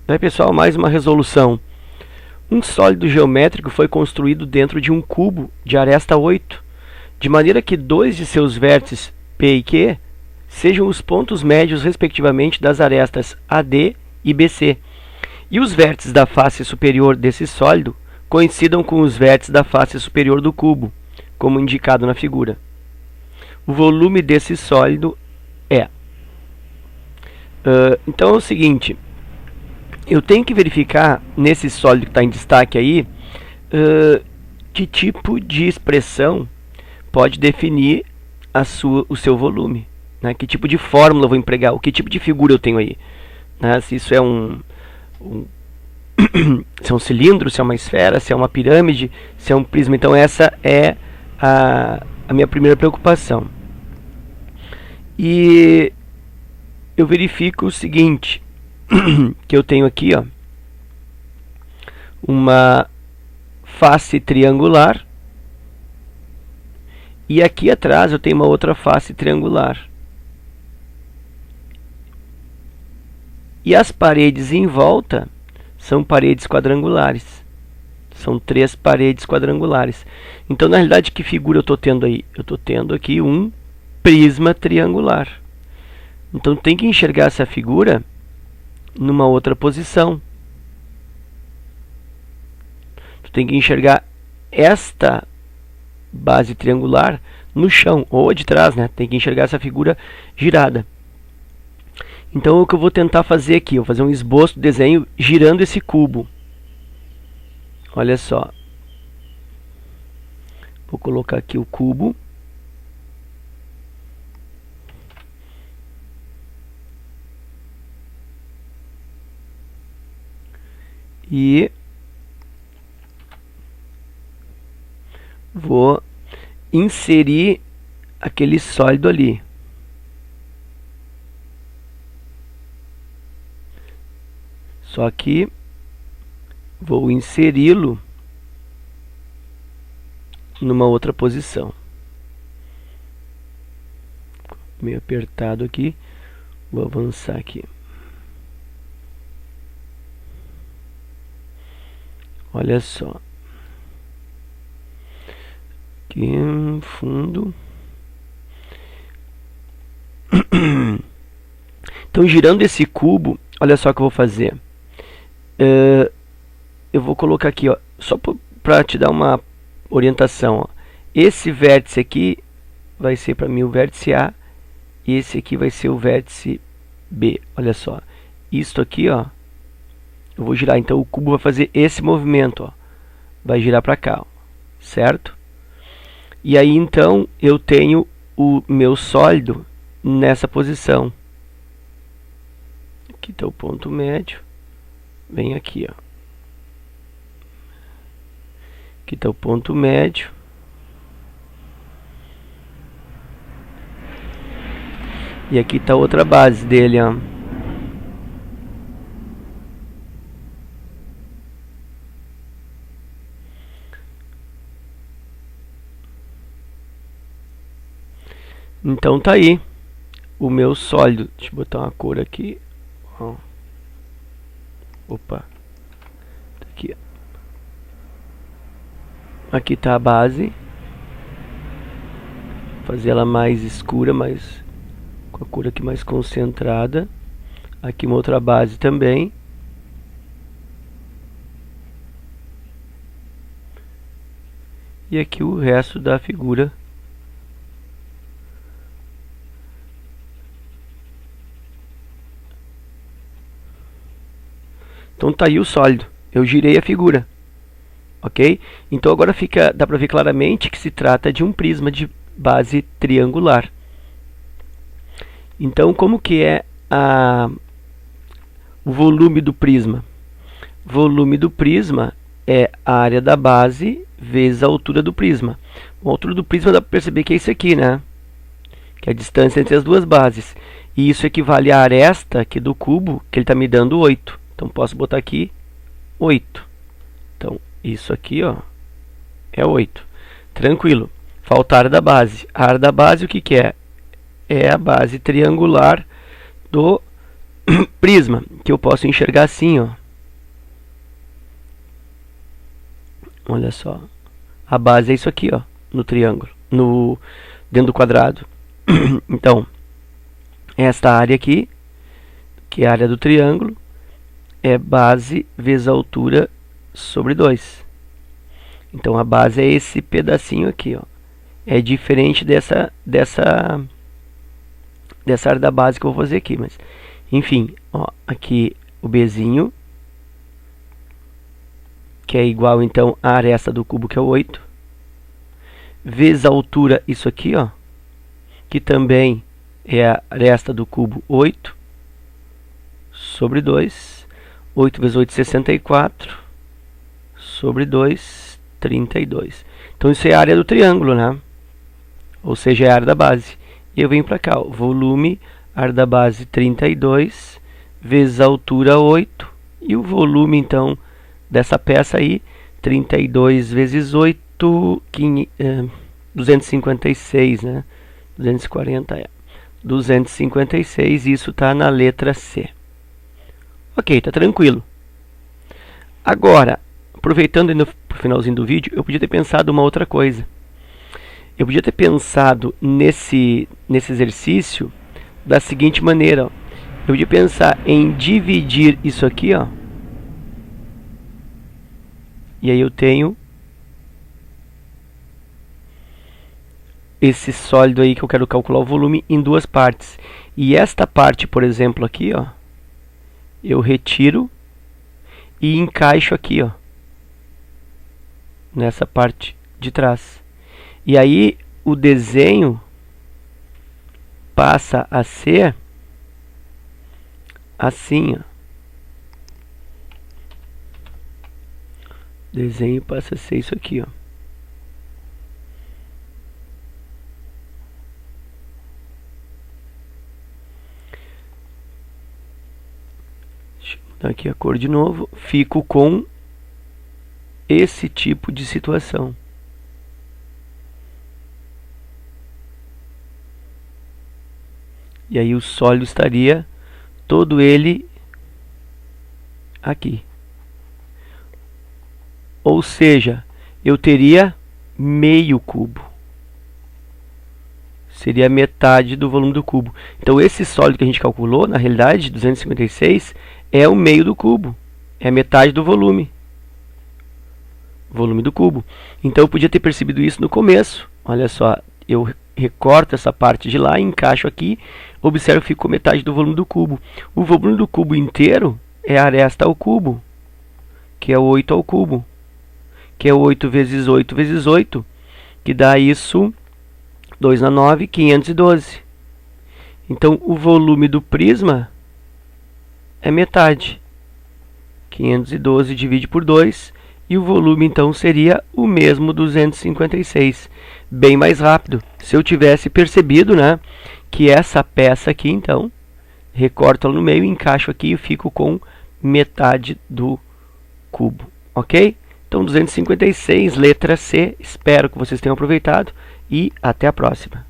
Aí, pessoal, mais uma resolução. Um sólido geométrico foi construído dentro de um cubo de aresta 8, de maneira que dois de seus vértices P e Q sejam os pontos médios, respectivamente, das arestas AD e BC, e os vértices da face superior desse sólido coincidam com os vértices da face superior do cubo, como indicado na figura. O volume desse sólido é... então é o seguinte, eu tenho que verificar nesse sólido que está em destaque aí, que tipo de expressão pode definir o seu volume, né? Que tipo de fórmula eu vou empregar, o que tipo de figura eu tenho aí, né? Se isso é se é um cilindro, se é uma esfera, se é uma pirâmide, se é um prisma. Então essa é a minha primeira preocupação. E eu verifico o seguinte, que eu tenho aqui, ó, uma face triangular, e aqui atrás eu tenho uma outra face triangular. E as paredes em volta são paredes quadrangulares. São 3 paredes quadrangulares. Então, na realidade, que figura eu estou tendo aí? Eu estou tendo aqui um prisma triangular. Então, tem que enxergar essa figura numa outra posição. Tu tem que enxergar esta base triangular no chão, ou de trás, né? Tem que enxergar essa figura girada. Então, o que eu vou tentar fazer aqui, eu vou fazer um esboço do desenho girando esse cubo. Olha só. Vou colocar aqui o cubo. E vou inserir aquele sólido ali. Só que vou inseri-lo numa outra posição. Meio apertado aqui. Vou avançar aqui. Olha só. Aqui no fundo. Então, girando esse cubo, olha só o que eu vou fazer. Eu vou colocar aqui, ó, só para te dar uma orientação, ó. Esse vértice aqui vai ser para mim o vértice A, e esse aqui vai ser o vértice B. Olha só, isto aqui, ó, eu vou girar, então o cubo vai fazer esse movimento, ó, vai girar para cá, ó, certo? E aí então eu tenho o meu sólido nessa posição. Aqui está o ponto médio. Vem aqui, ó. Aqui está o ponto médio. E aqui está outra base dele, ó. Então tá aí o meu sólido. Deixa eu botar uma cor aqui. Ó. Opa. Tá aqui, ó. Aqui está a base. Vou fazer ela mais escura, mais com a cor aqui mais concentrada. Aqui uma outra base também. E aqui o resto da figura. Então tá aí o sólido. Eu girei a figura. Ok? Então agora dá para ver claramente que se trata de um prisma de base triangular. Então como que é o volume do prisma? O volume do prisma é a área da base vezes a altura do prisma. A altura do prisma dá para perceber que é isso aqui, né? Que é a distância entre as duas bases. E isso equivale à aresta aqui do cubo, que ele está me dando 8. Então posso botar aqui 8. Então isso aqui, ó, é 8. Tranquilo. Falta a área da base. A área da base o que que é? É a base triangular do prisma, que eu posso enxergar assim, ó. Olha só. A base é isso aqui, ó, no triângulo, dentro do quadrado. Então, esta área aqui, que é a área do triângulo, é base vezes a altura sobre 2. Então, a base é esse pedacinho aqui, ó. É diferente dessa área da base que eu vou fazer aqui, mas enfim, ó, aqui o Bzinho, que é igual então à aresta do cubo, que é 8, vezes a altura, isso aqui, ó, que também é a aresta do cubo, 8, sobre 2, 8 vezes 8, 64, sobre 2, 32. Então isso é a área do triângulo, né? Ou seja, é a área da base. E eu venho para cá, ó, volume, área da base 32, vezes a altura 8, e o volume então dessa peça aí, 32 vezes 8, 256, né? 240 é. 256, isso está na letra C. Ok, tá tranquilo. Agora, aproveitando no finalzinho do vídeo, eu podia ter pensado uma outra coisa. Eu podia ter pensado nesse exercício da seguinte maneira, ó. Eu podia pensar em dividir isso aqui, ó. E aí eu tenho esse sólido aí que eu quero calcular o volume em duas partes. E esta parte, por exemplo, aqui, ó, eu retiro e encaixo aqui, ó, nessa parte de trás. E aí o desenho passa a ser assim, ó. Desenho passa a ser isso aqui, ó. Deixa eu mudar aqui a cor de novo. Fico com esse tipo de situação. E aí o sólido estaria todo ele aqui. Ou seja, eu teria meio cubo. Seria metade do volume do cubo. Então esse sólido que a gente calculou, na realidade, 256, é o meio do cubo. É metade do volume. Volume do cubo. Então eu podia ter percebido isso no começo. Olha só, eu recorto essa parte de lá, encaixo aqui, observo que ficou metade do volume do cubo. O volume do cubo inteiro é a aresta ao cubo, que é 8 ao cubo, que é 8 vezes 8 vezes 8, que dá isso, 2 na 9, 512. Então o volume do prisma é metade. 512 divide por 2, e o volume então seria o mesmo 256, bem mais rápido. Se eu tivesse percebido, né, que essa peça aqui, então, recorto ela no meio, encaixo aqui e fico com metade do cubo, ok? Então 256, letra C, espero que vocês tenham aproveitado e até a próxima.